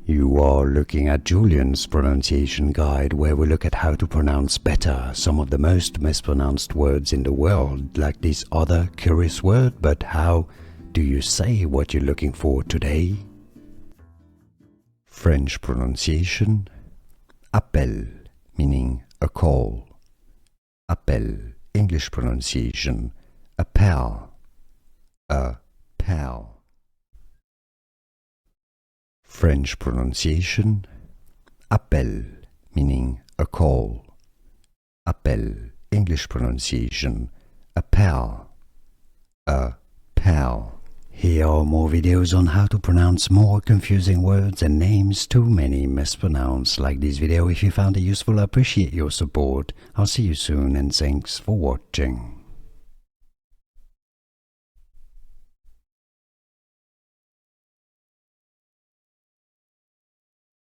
You are looking at Julian's pronunciation guide, where we look at how to pronounce better some of the most mispronounced words in the world, like this other curious word. But how do you say what you're looking for today? French pronunciation: appel, meaning a call. Appel. English pronunciation: appel. Appel. French pronunciation: appel, meaning a call. Appel. English pronunciation: appel. Appel. Here are more videos on how to pronounce more confusing words and names too many mispronounced. Like this video if you found it useful. I appreciate your support. I'll see you soon and thanks for watching.